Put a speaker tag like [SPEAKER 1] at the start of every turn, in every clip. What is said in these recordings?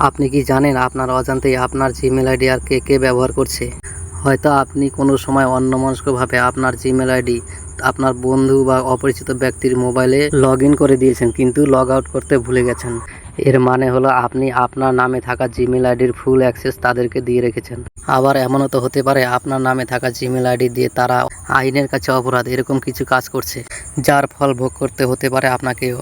[SPEAKER 1] আপনি কি জানেন আপনার অজান্তেই আপনার জিমেল আইডি আর কে কে ব্যবহার করছে? হয়তো আপনি কোনো সময় অন্যমনস্কভাবে আপনার জিমেল আইডি আপনার বন্ধু বা অপরিচিত ব্যক্তির মোবাইলে লগ ইন করে দিয়েছেন, কিন্তু লগ আউট করতে ভুলে গেছেন। এর মানে হলো আপনি আপনার নামে থাকা জিমেল আইডির ফুল অ্যাক্সেস তাদেরকে দিয়ে রেখেছেন। আবার এমনও তো হতে পারে আপনার নামে থাকা জিমেল আইডি দিয়ে তারা আইনের কাছে অপরাধ এরকম কিছু কাজ করছে, যার ফল ভোগ করতে হতে পারে আপনাকেও।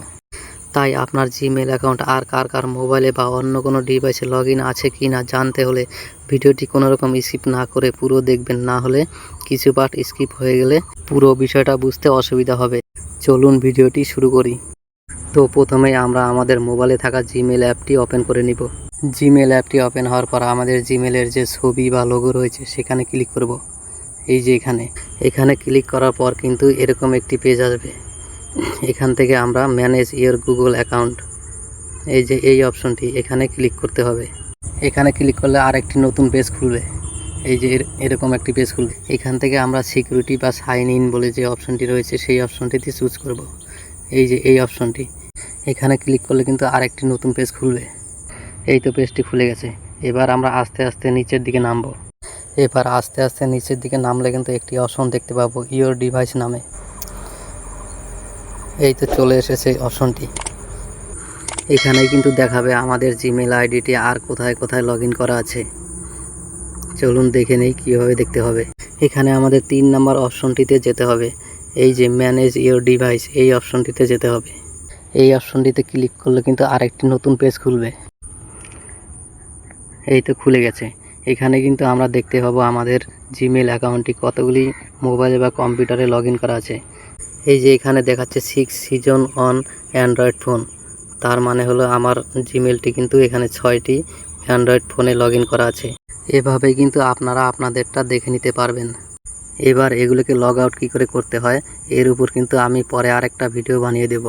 [SPEAKER 1] তাই আপনার জিমেল অ্যাকাউন্ট আর কার কার মোবাইলে বা অন্য কোনো ডিভাইসে লগ ইন আছে কি না জানতে হলে ভিডিওটি কোনোরকম স্কিপ না করে পুরো দেখবেন, না হলে কিছু পার্ট স্কিপ হয়ে গেলে পুরো বিষয়টা বুঝতে অসুবিধা হবে। চলুন ভিডিওটি শুরু করি। তো প্রথমেই আমরা আমাদের মোবাইলে থাকা জিমেল অ্যাপটি ওপেন করে নিব। জিমেল অ্যাপটি ওপেন হওয়ার পর আমাদের জিমেলের যে ছবি বা লোগো রয়েছে সেখানে ক্লিক করব। এই যে এখানে ক্লিক করার পর কিন্তু এরকম একটি পেজ আসবে। এখান থেকে আমরা ম্যানেজ ইওর গুগল অ্যাকাউন্ট, এই যে এই অপশনটি এখানে ক্লিক করতে হবে। এখানে ক্লিক করলে আরেকটি নতুন পেজ খুলবে। এই যে এরকম একটি পেজ খুলবে। এখান থেকে আমরা সিকিউরিটি বা সাইন ইন বলে যে অপশনটি রয়েছে সেই অপশনটিতে চুজ করব। এই যে এই অপশনটি এখানে ক্লিক করলে কিন্তু আরেকটি নতুন পেজ খুলবে। এই তো পেজটি খুলে গেছে। এবার আমরা আস্তে আস্তে নিচের দিকে নামবো। এবার আস্তে আস্তে নিচের দিকে নামলে কিন্তু একটি অপশন দেখতে পাবো ইওর ডিভাইস নামে। এই তো চলে এসেছে অপশনটি। এখানেই কিন্তু দেখাবে আমাদের জিমেল আইডিটি আর কোথায় কোথায় লগ ইন করা আছে। চলুন দেখে নেই কীভাবে দেখতে হবে। এখানে আমাদের 3 নম্বর অপশনটিতে যেতে হবে। এই যে ম্যানেজ ইওর ডিভাইস, এই অপশনটিতে যেতে হবে। এই অপশনটিতে ক্লিক করলে কিন্তু আরেকটি নতুন পেজ খুলবে। এই তো খুলে গেছে। এখানে কিন্তু আমরা দেখতে পাবো আমাদের জিমেল অ্যাকাউন্টটি কতগুলি মোবাইলে বা কম্পিউটারে লগ ইন করা আছে। এই যে এখানে দেখাচ্ছে 6 সিজন অন অ্যান্ড্রয়েড ফোন, তার মানে হলো আমার জিমেলটি কিন্তু এখানে 6টি অ্যান্ড্রয়েড ফোনে লগ ইন করা আছে। এভাবেই কিন্তু আপনারা আপনাদেরটা দেখে নিতে পারবেন। এবার এগুলোকে লগ আউট কী করে করতে হয় এর উপর কিন্তু আমি পরে আরেকটা ভিডিও বানিয়ে দেব।